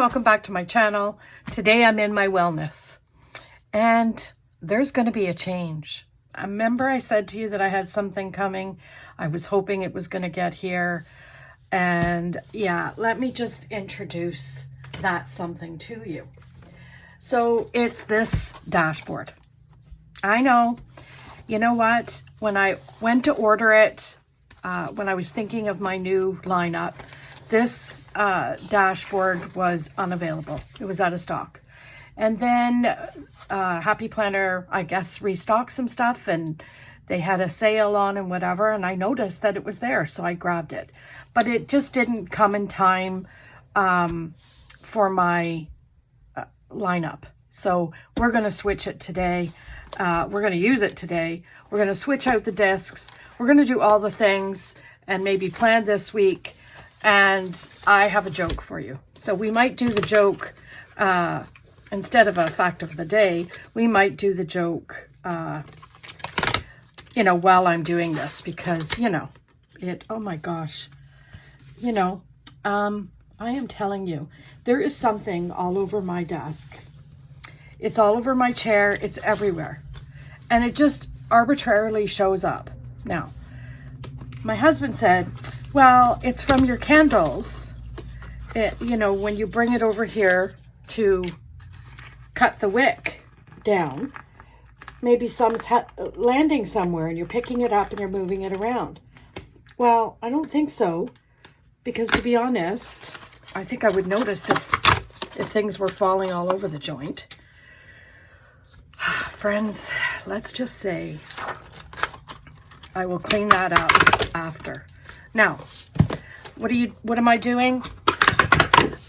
welcome back to my channel. Today I'm in my wellness and there's going to be a change. Remember I said to you that I had something coming. I was hoping it was going to get here. And yeah, let me just introduce that something to you. So it's this dashboard. I know, you know what? When I went to order it, when I was thinking of my new lineup, this dashboard was unavailable. It was out of stock. And then Happy Planner, I guess, restocked some stuff and they had a sale on and whatever. And I noticed that it was there, so I grabbed it. But it just didn't come in time for my lineup. So we're going to switch it today. We're going to use it today. We're going to switch out the discs. We're going to do all the things and maybe plan this week. And I have a joke for you. So we might do the joke, instead of a fact of the day, we might do the joke, you know, while I'm doing this, because, you know, oh my gosh, you know, I am telling you, there is something all over my desk. It's all over my chair. It's everywhere. And it just arbitrarily shows up. Now, my husband said, well, it's from your candles. You know, when you bring it over here to cut the wick down, maybe some's landing somewhere and you're picking it up and you're moving it around. Well, I don't think so, because to be honest, I think I would notice if things were falling all over the joint. Friends, let's just say I will clean that up after. Now, what am I doing?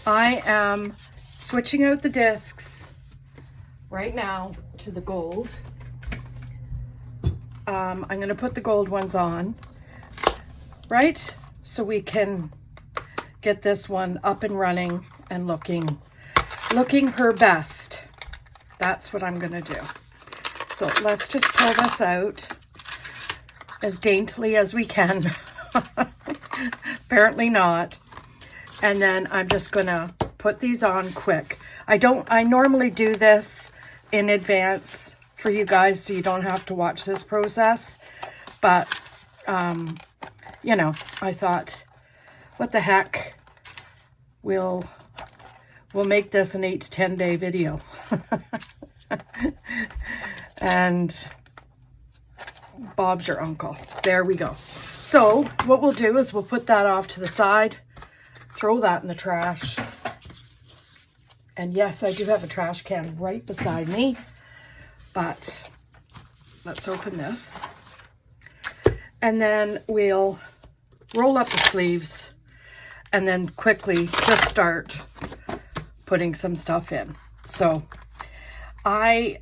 I am switching out the discs right now to the gold. I'm going to put the gold ones on, right? So we can get this one up and running and looking her best. That's what I'm going to do. So let's just pull this out as daintily as we can. Apparently not. And then I'm just going to put these on quick. I normally do this in advance for you guys so you don't have to watch this process. But, you know, I thought, what the heck? We'll make this an 8 to 10 day video. And Bob's your uncle. There we go. So what we'll do is we'll put that off to the side, throw that in the trash. And yes, I do have a trash can right beside me, but let's open this. And then we'll roll up the sleeves and then quickly just start putting some stuff in. So I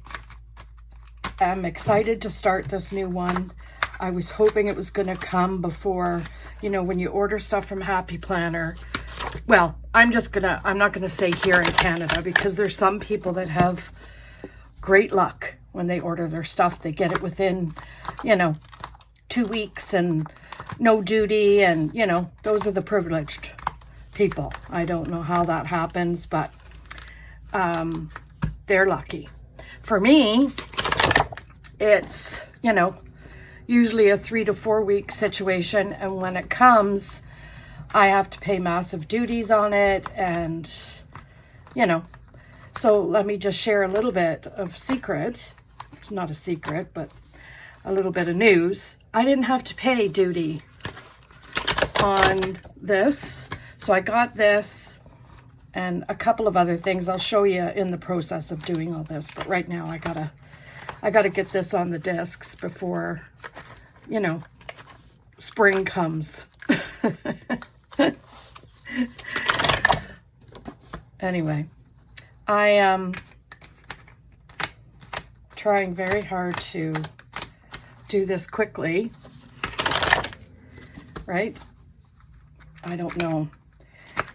am excited to start this new one. I was hoping it was going to come before, you know, when you order stuff from Happy Planner. Well, I'm not going to say here in Canada, because there's some people that have great luck when they order their stuff. They get it within, you know, 2 weeks and no duty. And, you know, those are the privileged people. I don't know how that happens, but they're lucky. For me, it's, you know, usually a 3 to 4 week situation. And when it comes, I have to pay massive duties on it. And, you know, so let me just share a little bit of secret. It's not a secret, but a little bit of news. I didn't have to pay duty on this. So I got this and a couple of other things. I'll show you in the process of doing all this. But right now I gotta get this on the discs before, you know, spring comes. Anyway, I am trying very hard to do this quickly, right? I don't know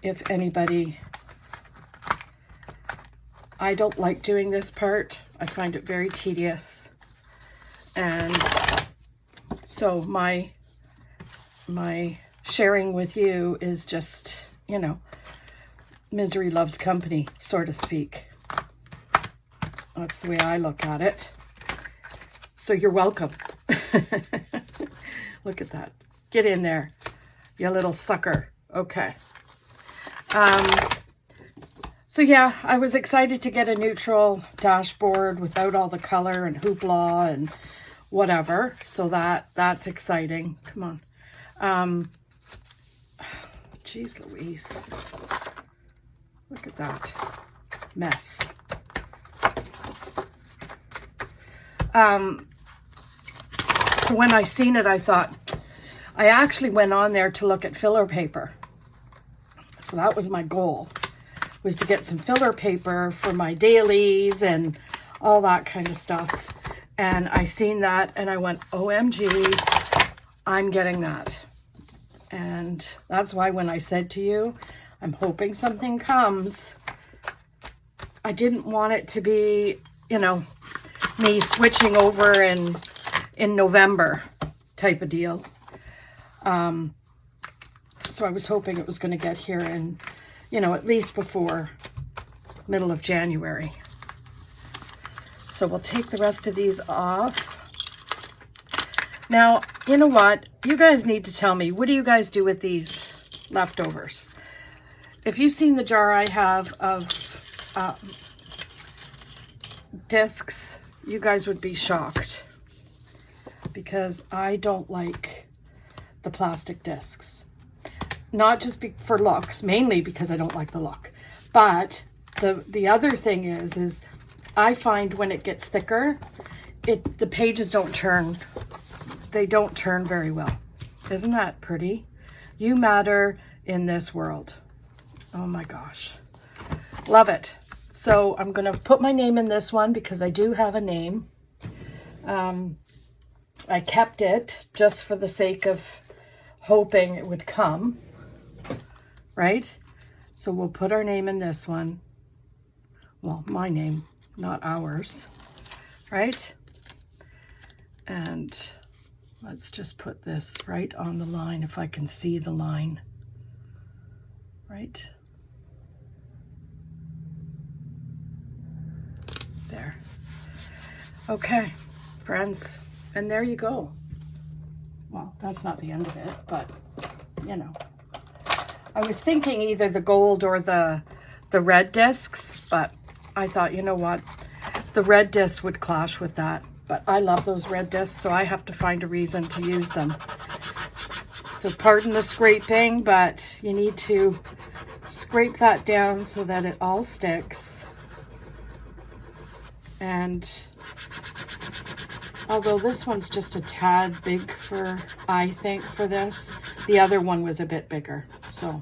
if anybody, I don't like doing this part. I find it very tedious. And so my sharing with you is just, you know, misery loves company, so to speak. That's the way I look at it. So you're welcome. Look at that. Get in there, you little sucker. Okay. So yeah, I was excited to get a neutral dashboard without all the color and hoopla and whatever. So that's exciting. Come on. Jeez Louise. Look at that mess. So when I seen it, I thought, I actually went on there to look at filler paper. So that was my goal, was to get some filler paper for my dailies and all that kind of stuff. And I seen that and I went, OMG, I'm getting that. And that's why when I said to you, I'm hoping something comes, I didn't want it to be, you know, me switching over in November type of deal. So I was hoping it was going to get here in, you know, at least before middle of January. So we'll take the rest of these off. Now, you know what? You guys need to tell me, what do you guys do with these leftovers? If you've seen the jar I have of discs, you guys would be shocked, because I don't like the plastic discs. Not just for looks, mainly because I don't like the look. But the other thing is I find when it gets thicker, the pages don't turn. They don't turn very well. Isn't that pretty? You matter in this world. Oh my gosh. Love it. So I'm going to put my name in this one because I do have a name. I kept it just for the sake of hoping it would come. Right? So we'll put our name in this one. Well, my name, not ours. Right? And let's just put this right on the line if I can see the line. Right? There. Okay, friends. And there you go. Well, that's not the end of it, but, you know. I was thinking either the gold or the red discs, but I thought, you know what? The red disc would clash with that. But I love those red discs, so I have to find a reason to use them. So pardon the scraping, but you need to scrape that down so that it all sticks. And although this one's just a tad big for, I think, for this, the other one was a bit bigger. So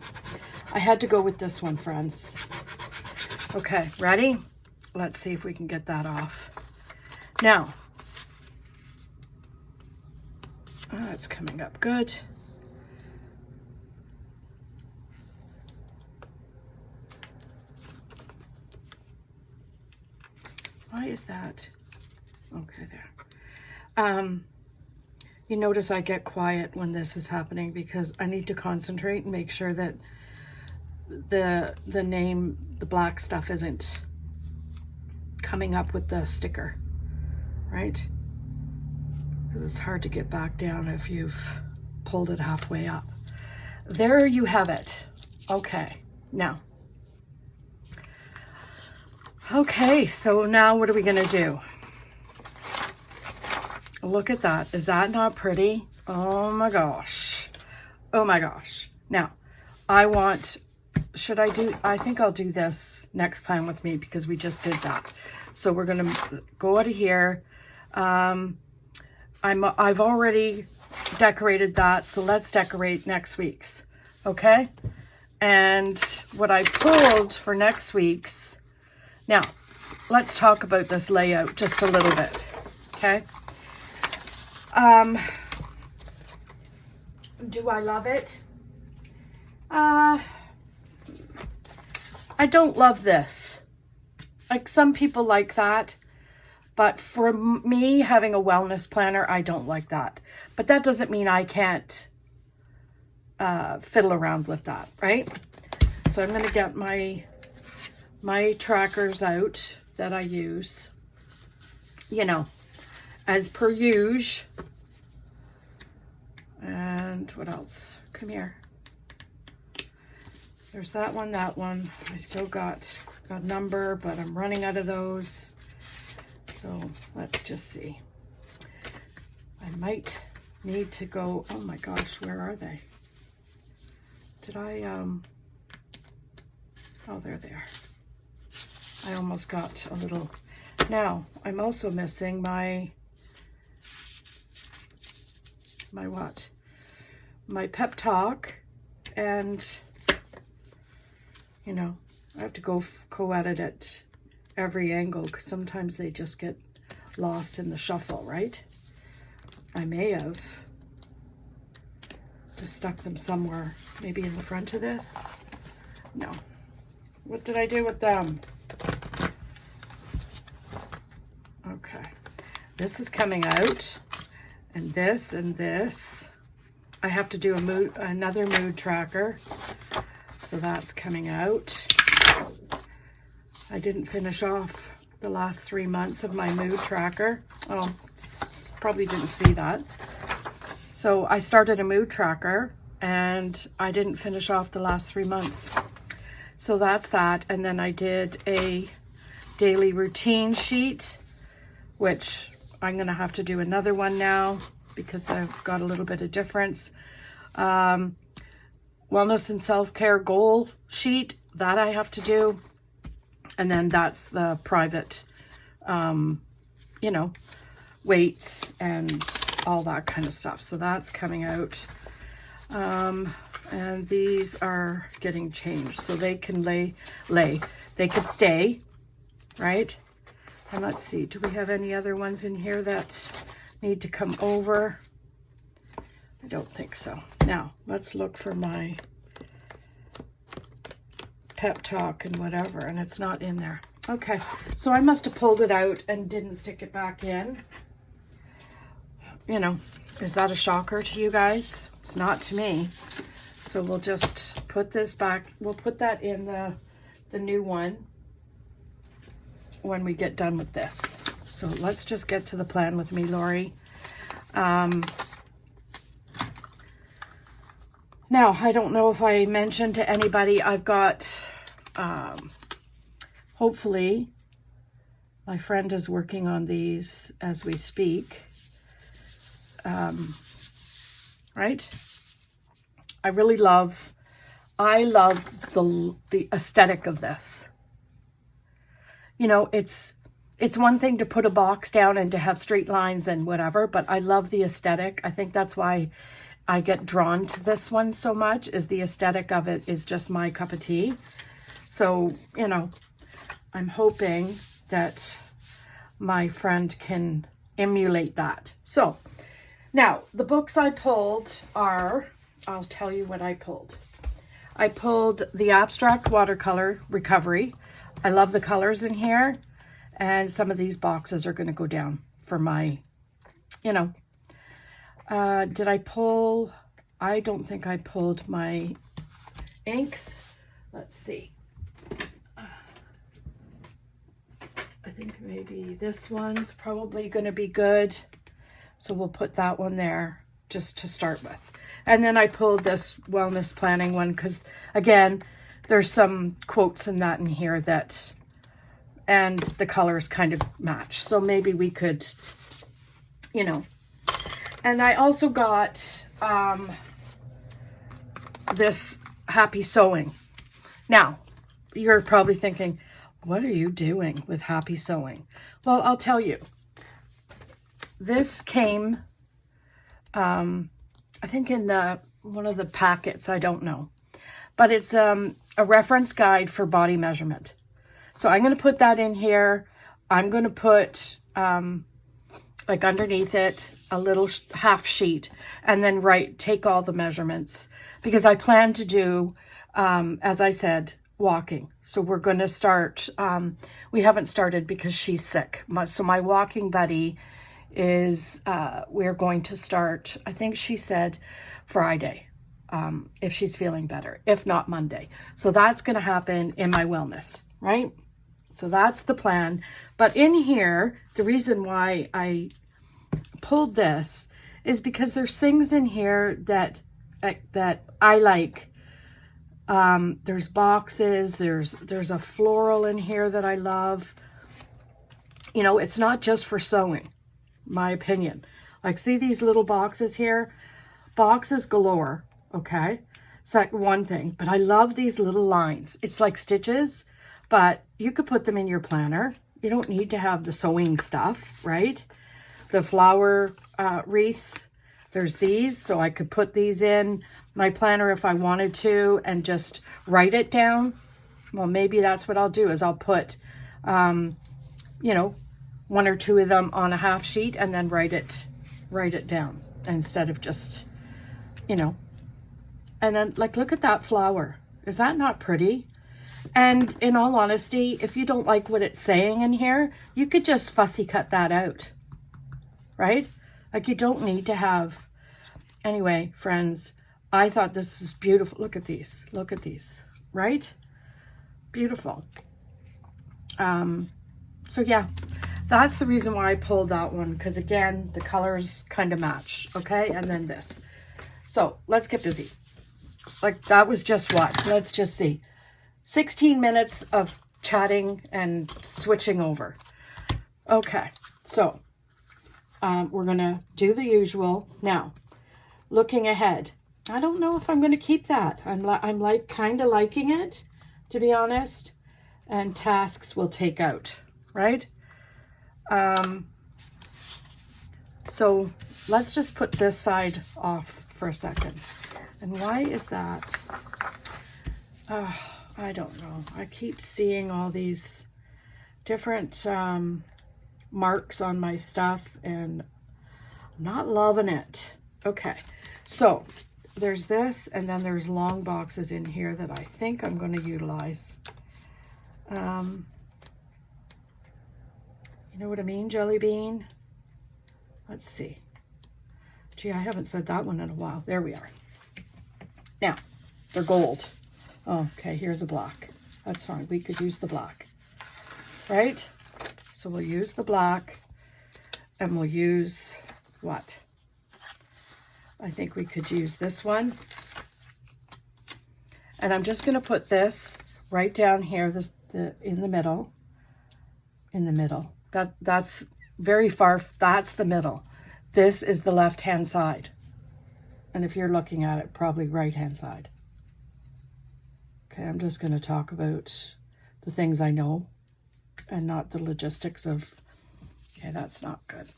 I had to go with this one, friends. Okay, ready? Let's see if we can get that off. Now, it's coming up good. Why is that? Okay, there. You notice I get quiet when this is happening because I need to concentrate and make sure that the name, the black stuff, isn't coming up with the sticker, right? Because it's hard to get back down if you've pulled it halfway up. There you have it. Okay, now. Okay, so now what are we gonna do? Look at that. Is that not pretty? Oh my gosh. Oh my gosh. Now, I want, I think I'll do this next Plan With Me because we just did that. So we're going to go out of here. I've already decorated that, so let's decorate next week's. Okay? And what I pulled for next week's, now, let's talk about this layout just a little bit. Okay? Do I love it? I don't love this. Like, some people like that, but for me, having a wellness planner, I don't like that. But that doesn't mean I can't fiddle around with that, right? So I'm going to get my trackers out that I use, you know, as per usual. And what else? Come here. There's that one, that one. I still got a number, but I'm running out of those. So let's just see. I might need to go, oh my gosh, where are they? Did I, oh, there they are. I almost got a little. Now, I'm also missing my what? My pep talk, and, you know, I have to go co-edit at every angle because sometimes they just get lost in the shuffle, right? I may have just stuck them somewhere, maybe in the front of this. No. What did I do with them? Okay. This is coming out, and this and this. I have to do another mood tracker. So that's coming out. I didn't finish off the last 3 months of my mood tracker. Oh, probably didn't see that. So I started a mood tracker and I didn't finish off the last 3 months. So that's that. And then I did a daily routine sheet, which I'm going to have to do another one now because I've got a little bit of difference. Wellness and self-care goal sheet, that I have to do. And then that's the private, you know, weights and all that kind of stuff. So that's coming out. And these are getting changed. So they can lay. They could stay, right? And let's see, do we have any other ones in here that need to come over? I don't think so. Now, let's look for my pep talk and whatever, and it's not in there. Okay, so I must have pulled it out and didn't stick it back in. You know, is that a shocker to you guys? It's not to me. So we'll just put this back. We'll put that in the new one when we get done with this. So let's just get to the plan with me, Lori. Now, I don't know if I mentioned to anybody, I've got, hopefully, my friend is working on these as we speak, right? I love the aesthetic of this. You know, it's one thing to put a box down and to have straight lines and whatever, but I love the aesthetic. I think that's why I get drawn to this one so much, is the aesthetic of it is just my cup of tea. So, you know, I'm hoping that my friend can emulate that. So now the books I pulled are, I'll tell you what I pulled. I pulled the Abstract Watercolor Recovery. I love the colors in here, and some of these boxes are going to go down for my, you know. Did I pull? I don't think I pulled my inks. Let's see. I think maybe this one's probably going to be good. So we'll put that one there just to start with. And then I pulled this wellness planning one because, again, there's some quotes in that in here that, and the colors kind of match. So maybe we could, you know. And I also got this Happy Sewing. Now, you're probably thinking, what are you doing with Happy Sewing? Well, I'll tell you. This came, I think in one of the packets, I don't know. But it's a reference guide for body measurement. So I'm going to put that in here. I'm going to put, like underneath it, a little half sheet, and then take all the measurements, because I plan to do, as I said, walking. So we're going to start, we haven't started because she's sick. So my walking buddy is, we're going to start, I think she said Friday. if she's feeling better, if not Monday. So that's going to happen in my wellness, right? So that's the plan. But in here, the reason why I pulled this is because there's things in here that I like. There's boxes, there's a floral in here that I love. You know, it's not just for sewing, my opinion. Like, see these little boxes here? Boxes galore, okay? It's like one thing, but I love these little lines. It's like stitches, but you could put them in your planner. You don't need to have the sewing stuff, right? The flower wreaths, there's these, so I could put these in my planner if I wanted to and just write it down. Well, maybe that's what I'll do, is I'll put, you know, one or two of them on a half sheet and then write it down instead of just, you know. And then, like, look at that flower. Is that not pretty? And in all honesty, if you don't like what it's saying in here, you could just fussy cut that out, right? Like, you don't need to have. Anyway, friends, I thought this is beautiful. Look at these, right? Beautiful. So yeah, that's the reason why I pulled that one, because again, the colors kind of match, okay? And then this. So let's get busy. Like, that was just what? Let's just see. 16 minutes of chatting and switching over. Okay, so we're gonna do the usual. Now, looking ahead, I don't know if I'm gonna keep that. I'm like kind of liking it, to be honest. And tasks will take out, right? So let's just put this side off for a second. And why is that? I don't know. I keep seeing all these different marks on my stuff and I'm not loving it. Okay, so there's this, and then there's long boxes in here that I think I'm going to utilize. You know what I mean, Jelly Bean? Let's see. Gee, I haven't said that one in a while. There we are. Now, they're gold. Oh, okay, here's a black. That's fine. We could use the black, right? So we'll use the black, and we'll use what? I think we could use this one. And I'm just going to put this right down here, in the middle. In the middle. That's very far. That's the middle. This is the left-hand side. And if you're looking at it, probably right-hand side. Okay, I'm just going to talk about the things I know and not the logistics of, okay, that's not good.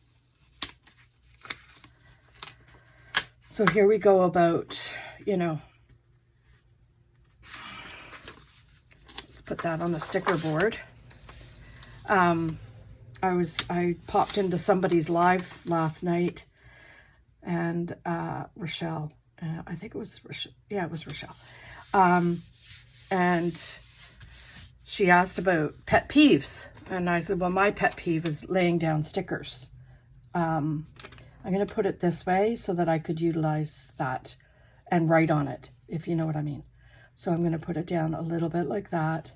So here we go about, you know, let's put that on the sticker board. I popped into somebody's live last night, and Rochelle, I think it was Rochelle. Yeah, it was Rochelle. And she asked about pet peeves, and I said, well, my pet peeve is laying down stickers. I'm going to put it this way so that I could utilize that and write on it, if you know what I mean. So I'm going to put it down a little bit like that.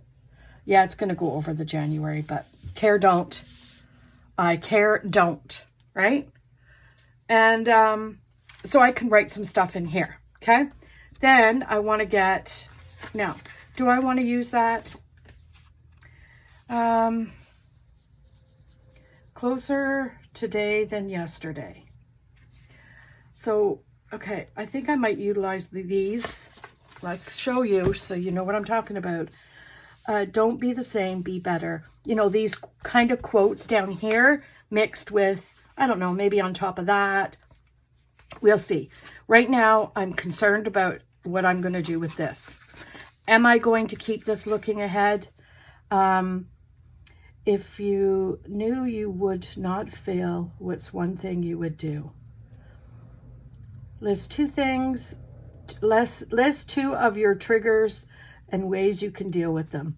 Yeah, it's going to go over the January, but care don't. I care don't, right? And so I can write some stuff in here, okay? Then I want to get, now, do I want to use that? Closer today than yesterday. So, okay, I think I might utilize these. Let's show you so you know what I'm talking about. Don't be the same, be better. You know, these kind of quotes down here mixed with, I don't know, maybe on top of that. We'll see. Right now, I'm concerned about what I'm going to do with this. Am I going to keep this looking ahead? If you knew you would not fail, what's one thing you would do? List two things. List two of your triggers and ways you can deal with them.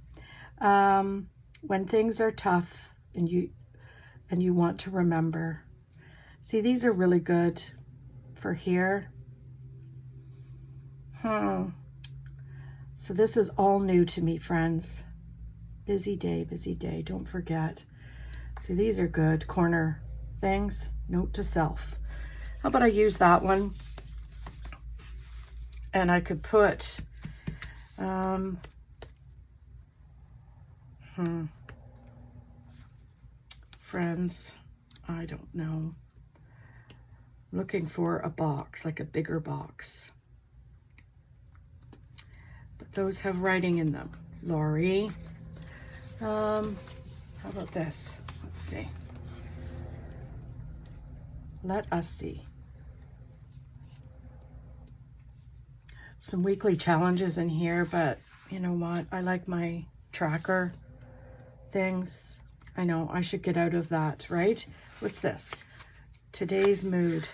When things are tough and you want to remember. See, these are really good for here. So this is all new to me, friends. Busy day, don't forget. See, these are good corner things. Note to self. How about I use that one? And I could put, friends, I don't know. Looking for a box, like a bigger box. But those have writing in them. Laurie. How about this? Let's see. Let us see. Some weekly challenges in here, but you know what? I like my tracker things. I know I should get out of that, right? What's this? Today's mood.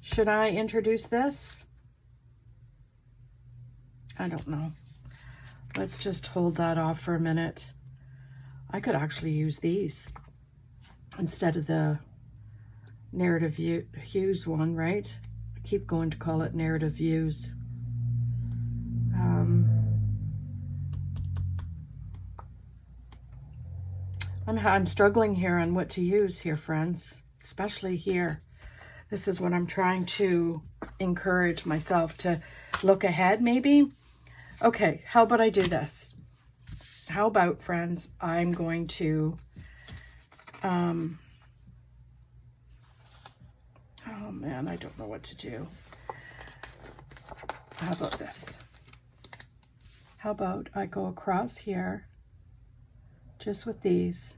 Should I introduce this? I don't know. Let's just hold that off for a minute. I could actually use these instead of the narrative views one, right? I keep going to call it narrative views. I'm struggling here on what to use here, friends, especially here. This is what I'm trying to encourage myself to look ahead, maybe. Okay, how about I do this? How about, friends, I'm going to, oh man, I don't know what to do. How about this? How about I go across here, just with these,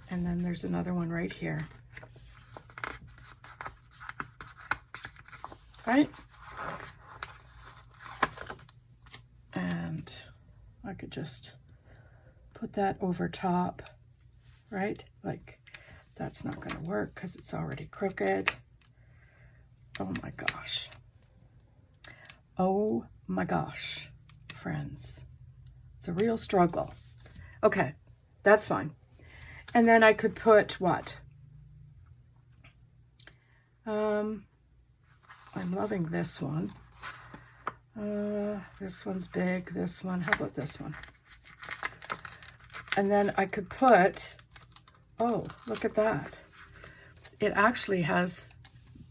and then there's another one right here, right? And I could just put that over top, right? Like, that's not going to work because it's already crooked. Oh my gosh. Oh my gosh, friends. It's a real struggle. Okay, that's fine. And then I could put what? I'm loving this one. This one's big. This one. How about this one? And then I could put, oh, look at that. It actually has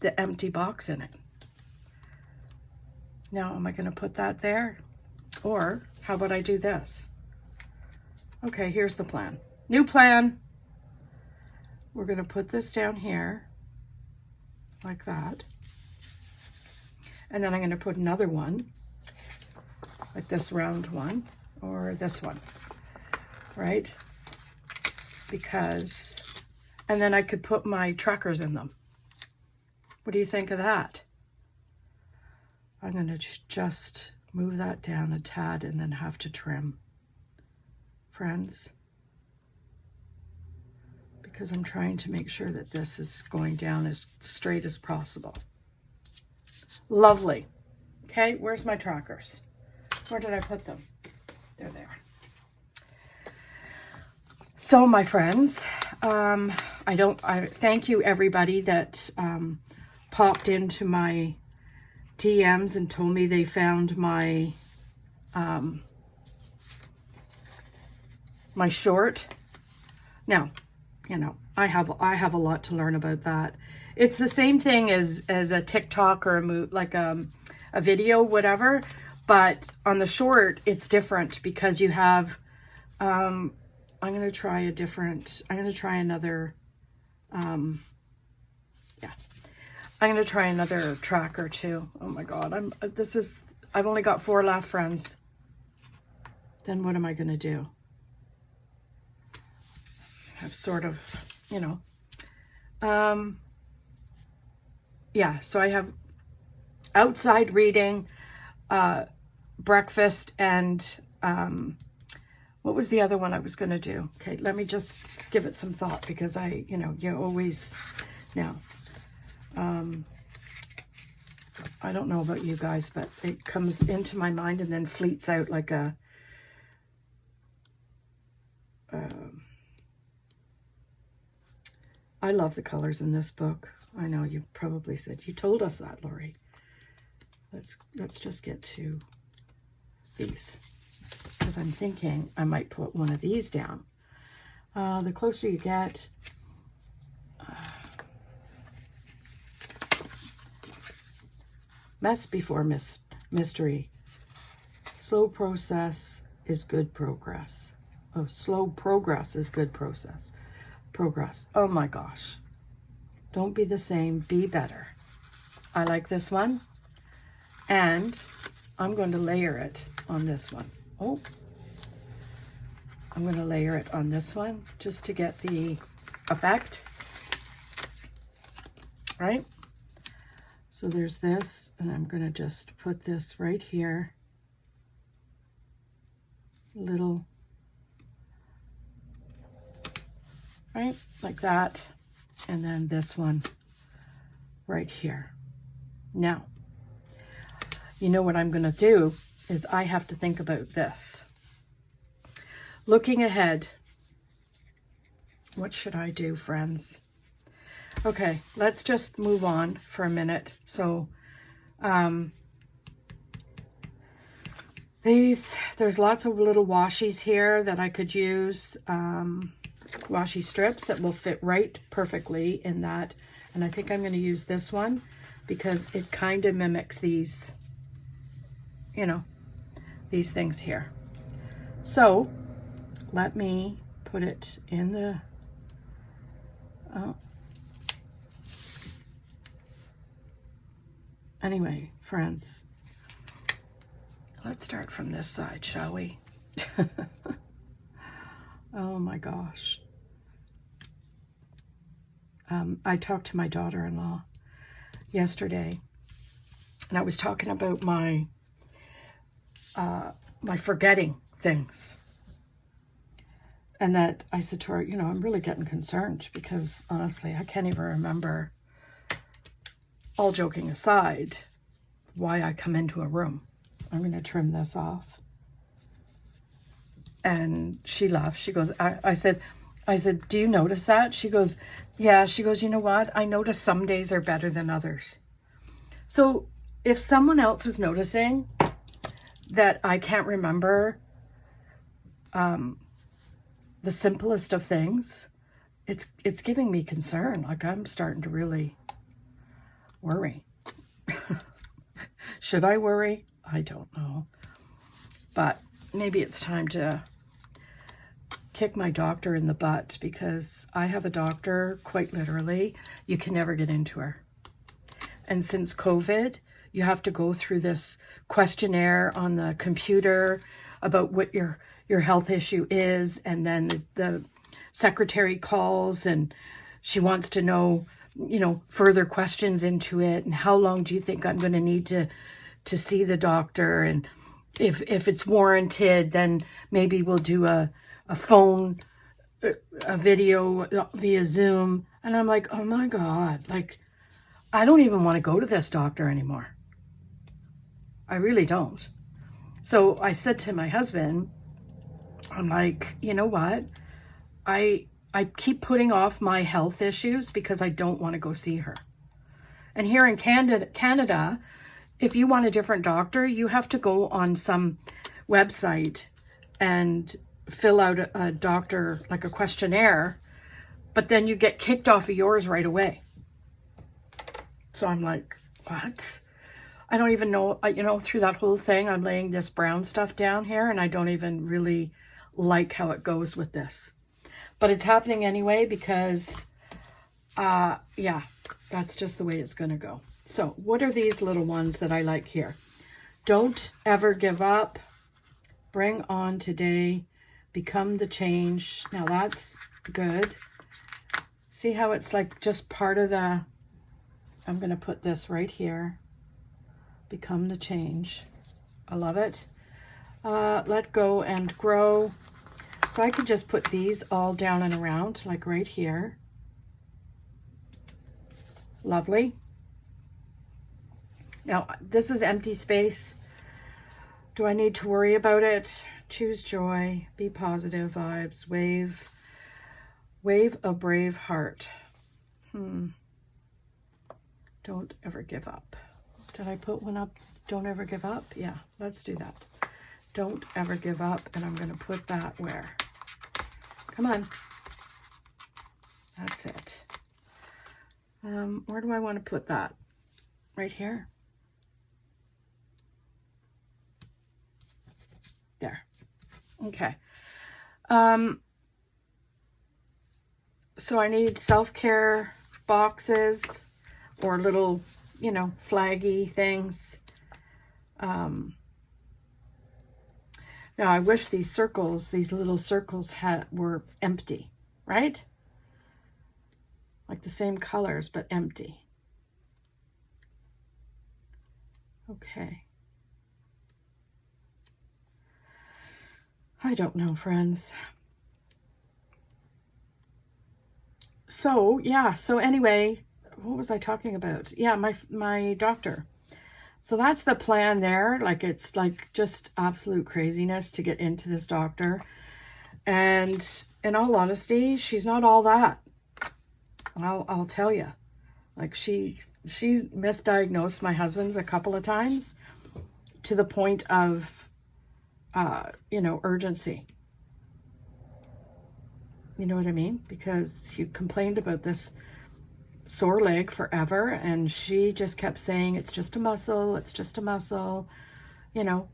the empty box in it. Now, am I going to put that there? Or how about I do this? Okay, here's the plan. New plan. We're going to put this down here like that. And then I'm going to put another one, like this round one, or this one, right? Because, and then I could put my trackers in them. What do you think of that? I'm going to just move that down a tad and then have to trim, friends, because I'm trying to make sure that this is going down as straight as possible. Lovely. Okay, where's my trackers? Where did I put them? They're there. So, my friends, I thank you everybody that popped into my DMs and told me they found my my short. Now, you know, I have a lot to learn about that. It's the same thing as a TikTok or a video, whatever, but on the short it's different because you have I'm going to try another I'm going to try another tracker too. Oh my God. I've only got 4 left, friends. Then what am I going to do? I've sort of, you know, yeah, so I have outside reading, breakfast, and, what was the other one I was going to do? Okay, let me just give it some thought because you always, now, I don't know about you guys, but it comes into my mind and then fleets out like a, I love the colors in this book. I know you probably said, you told us that, Lori. Let's just get to these, because I'm thinking I might put one of these down. The closer you get, mess before mystery. Slow process is good progress. Oh, slow progress is good progress. Oh my gosh. Don't be the same, be better. I like this one. And I'm going to layer it on this one. Oh, I'm going to layer it on this one just to get the effect. Right? So there's this, and I'm going to just put this right here. Little, right? Like that. And then this one right here. Now, you know what I'm going to do is I have to think about this. Looking ahead, what should I do, friends? Okay, let's just move on for a minute. So, there's lots of little washies here that I could use, washi strips that will fit right perfectly in that. And I think I'm going to use this one because it kind of mimics these, you know, these things here. So let me put it in the, anyway, friends, let's start from this side, shall we? Oh my gosh. I talked to my daughter-in-law yesterday, and I was talking about my my forgetting things. And that I said to her, you know, I'm really getting concerned because honestly, I can't even remember, all joking aside, why I come into a room. I'm going to trim this off. And she laughed. She goes, I said, do you notice that? She goes, yeah. She goes, you know what? I notice some days are better than others. So if someone else is noticing that I can't remember the simplest of things, it's giving me concern. Like I'm starting to really worry. Should I worry? I don't know. But maybe it's time to kick my doctor in the butt, because I have a doctor, quite literally, you can never get into her. And since COVID, you have to go through this questionnaire on the computer about what your health issue is, and then the secretary calls and she wants to know, you know, further questions into it, and how long do you think I'm going to need to see the doctor, and if it's warranted, then maybe we'll do a phone, a video via Zoom. And I'm like, oh my God, like, I don't even want to go to this doctor anymore. I really don't. So I said to my husband, I'm like, you know what? I keep putting off my health issues because I don't want to go see her. And here in Canada, if you want a different doctor, you have to go on some website and fill out a doctor, like a questionnaire, but then you get kicked off of yours right away. So I'm like, what? I don't even know, you know, through that whole thing, I'm laying this brown stuff down here, and I don't even really like how it goes with this. But it's happening anyway because, yeah, that's just the way it's going to go. So what are these little ones that I like here? Don't ever give up. Bring on today. Become the change. Now that's good. See how it's like just part of the, I'm going to put this right here. Become the change. I love it. Let go and grow. So I could just put these all down and around, like right here. Lovely. Now, this is empty space. Do I need to worry about it? Choose joy, be positive vibes, wave a brave heart. Don't ever give up. Did I put one up? Don't ever give up? Yeah, let's do that. Don't ever give up. And I'm going to put that where? Come on. That's it. Where do I want to put that? Right here? There. Okay. So I need self-care boxes or little, you know, flaggy things. Now I wish these circles, these little circles were empty, right? Like the same colors, but empty. Okay. I don't know, friends. So, yeah. So anyway, what was I talking about? Yeah, my doctor. So that's the plan there. Like, it's like just absolute craziness to get into this doctor. And in all honesty, she's not all that. I'll tell you. Like, she misdiagnosed my husband's a couple of times to the point of, you know, urgency. You know what I mean? Because he complained about this sore leg forever, and she just kept saying, it's just a muscle, it's just a muscle, you know,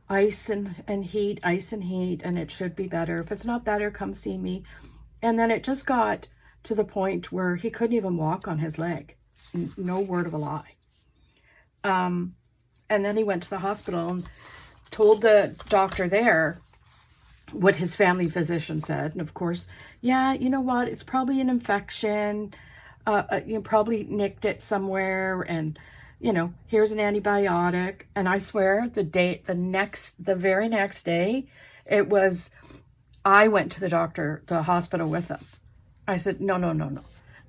ice and heat, ice and heat, and it should be better. If it's not better, come see me. And then it just got to the point where he couldn't even walk on his leg. No word of a lie. And then he went to the hospital and told the doctor there what his family physician said. And of course, yeah, you know what? It's probably an infection. You probably nicked it somewhere, and, you know, here's an antibiotic. And I swear the very next day, it was, I went to the hospital with him. I said, no.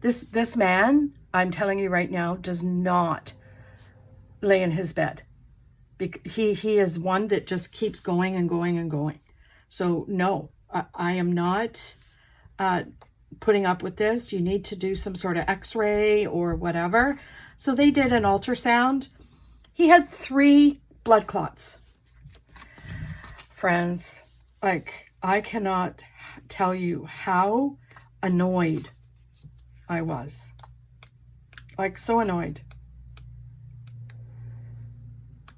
This man, I'm telling you right now, does not lay in his bed. He is one that just keeps going and going and going. So no, I am not putting up with this. You need to do some sort of x-ray or whatever. So they did an ultrasound. He had 3 blood clots. Friends, like, I cannot tell you how annoyed I was. Like, so annoyed.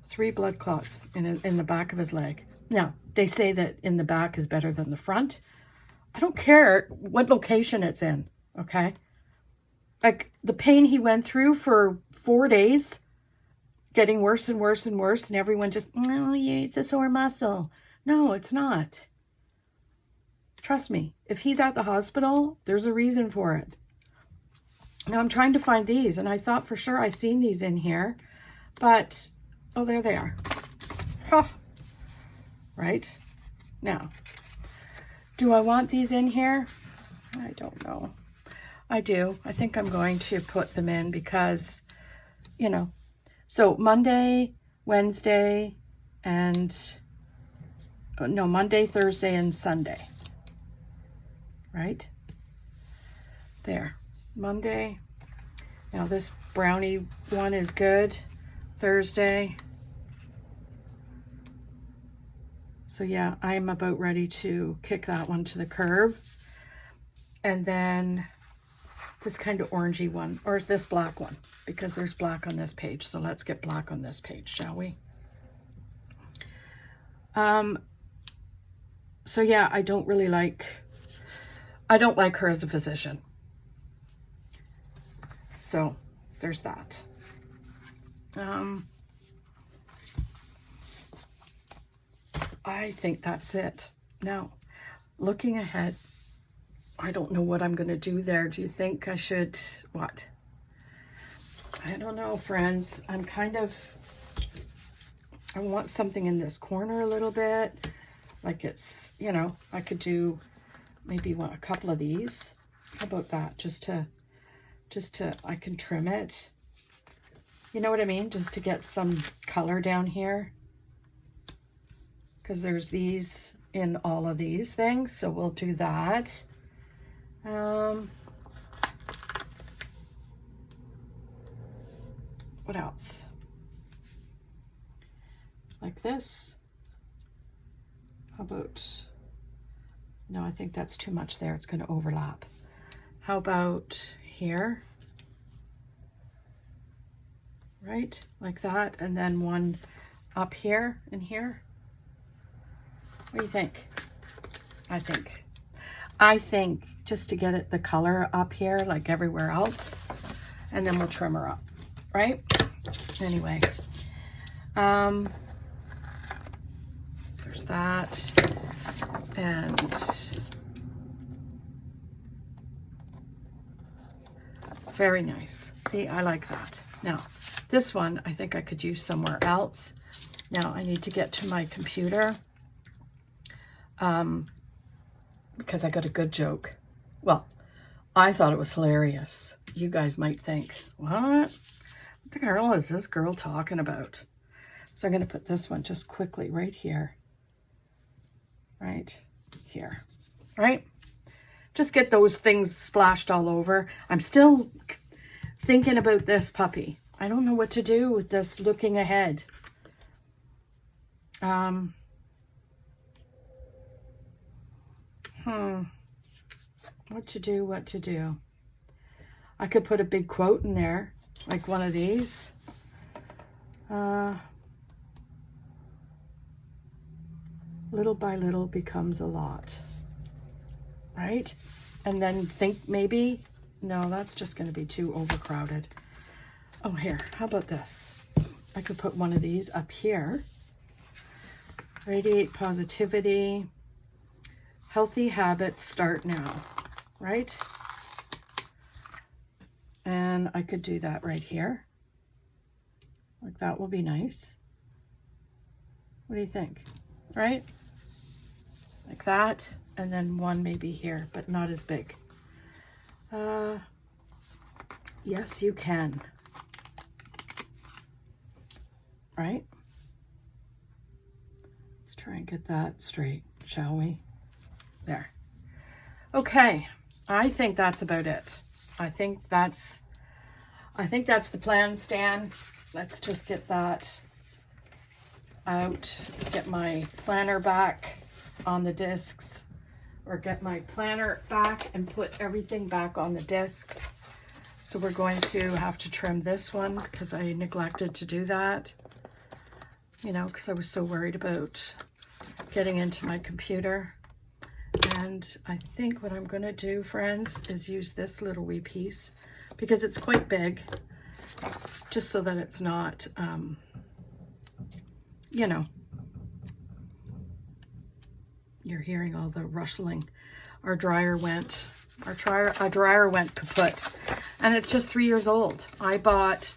3 blood clots in the back of his leg. Now, they say that in the back is better than the front. I don't care what location it's in, okay? Like, the pain he went through for 4 days, getting worse and worse and worse, and everyone just, oh, yeah, it's a sore muscle. No, it's not. Trust me, if he's at the hospital, there's a reason for it. Now, I'm trying to find these, and I thought for sure I seen these in here, but, oh, there they are. Huh. Right? Now, do I want these in here? I don't know. I do. I think I'm going to put them in because, you know, so Monday, Wednesday, and, no, Monday, Thursday, and Sunday. Right? There. Monday. Now this brownie one is good. Thursday. So yeah, I'm about ready to kick that one to the curb. And then this kind of orangey one, or this black one, because there's black on this page. So let's get black on this page, shall we? So yeah, I don't like her as a physician. So there's that. I think that's it. Now, looking ahead, I don't know what I'm going to do there. Do you think I should, what? I don't know, friends. I'm kind of, I want something in this corner a little bit. Like it's, you know, I could do maybe a couple of these. How about that? Just to, I can trim it. You know what I mean? Just to get some color down here. Because there's these in all of these things. So we'll do that. What else? Like this. How about, no, I think that's too much there. It's going to overlap. How about here? Right, like that. And then one up here and here. What do you think? I think just to get it the color up here like everywhere else, and then we'll trim her up, right? Anyway, there's that, and very nice. See, I like that. Now, this one I think I could use somewhere else. Now I need to get to my computer because I got a good joke. Well, I thought it was hilarious. You guys might think, what the hell is this girl talking about? So I'm going to put this one just quickly right here. Right here. Right? Just get those things splashed all over. I'm still thinking about this puppy. I don't know what to do with this looking ahead. What to do. I could put a big quote in there, like one of these. Little by little becomes a lot. Right? And then think maybe, no, that's just going to be too overcrowded. Oh, here, how about this? I could put one of these up here. Radiate positivity. Healthy habits start now, right? And I could do that right here. Like that will be nice. What do you think? Right? Like that. And then one maybe here, but not as big. Yes, you can. Right? Let's try and get that straight, shall we? There. Okay, I think that's about it. I think that's the plan, Stan. Let's just get that out, get my planner back on the discs, or get my planner back and put everything back on the discs. So we're going to have to trim this one because I neglected to do that, you know, because I was so worried about getting into my computer. And I think what I'm going to do, friends, is use this little wee piece because it's quite big, just so that it's not, you know, you're hearing all the rustling. Our dryer went kaput, and it's just 3 years old. I bought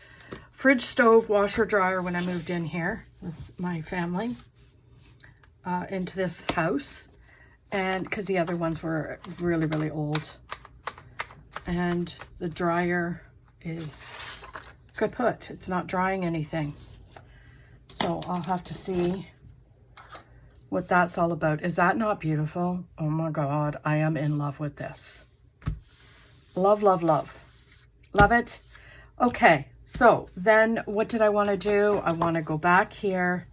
fridge, stove, washer, dryer when I moved in here with my family into this house. And because the other ones were really, really old. And the dryer is kaput. It's not drying anything. So I'll have to see what that's all about. Is that not beautiful? Oh my God, I am in love with this. Love, love, love. Love it. Okay, so then what did I want to do? I want to go back here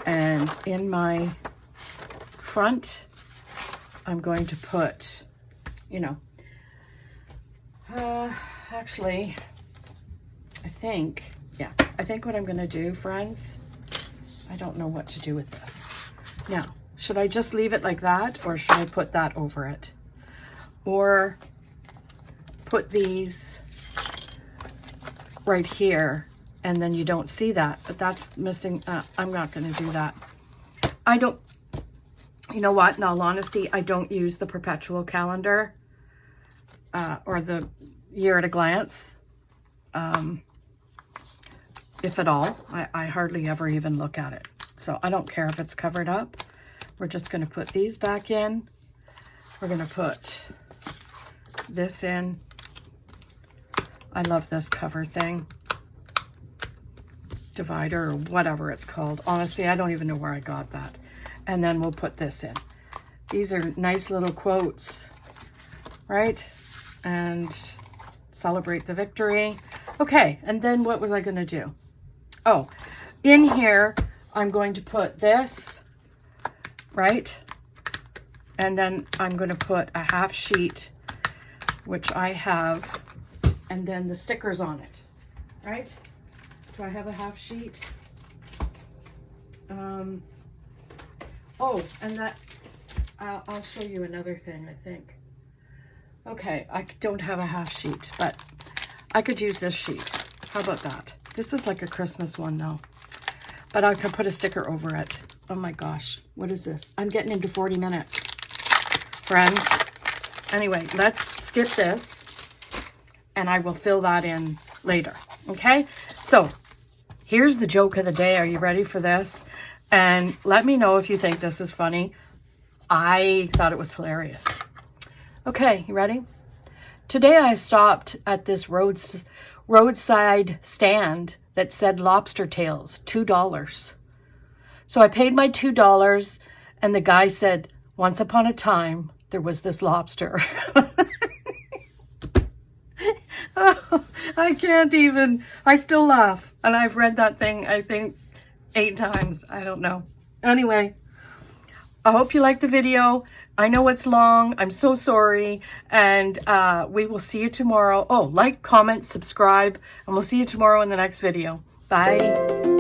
and in my front, I'm going to put, you know, actually, I think what I'm going to do, friends, I don't know what to do with this. Now, should I just leave it like that, or should I put that over it? Or put these right here, and then you don't see that, but that's missing. I'm not going to do that. I don't, you know what, in all honesty, I don't use the perpetual calendar or the year at a glance, if at all. I hardly ever even look at it. So I don't care if it's covered up. We're just going to put these back in. We're going to put this in. I love this cover thing. Divider or whatever it's called. Honestly, I don't even know where I got that. And then we'll put this in. These are nice little quotes, right? And celebrate the victory. Okay, and then what was I going to do? Oh, in here, I'm going to put this, right? And then I'm going to put a half sheet, which I have, and then the stickers on it, right? Do I have a half sheet? Oh, and that, I'll show you another thing, I think. Okay, I don't have a half sheet, but I could use this sheet. How about that? This is like a Christmas one though, but I could put a sticker over it. Oh my gosh, what is this? I'm getting into 40 minutes, friends. Anyway, let's skip this and I will fill that in later, okay? So here's the joke of the day. Are you ready for this? And let me know if you think this is funny. I thought it was hilarious. Okay, you ready? Today I stopped at this roadside stand that said lobster tails, $2. So I paid my $2 and the guy said, once upon a time, there was this lobster. Oh, I can't even, I still laugh. And I've read that thing, I think, 8 times. I don't know. Anyway, I hope you liked the video. I know it's long. I'm so sorry. And we will see you tomorrow. Oh, like, comment, subscribe, and we'll see you tomorrow in the next video. Bye.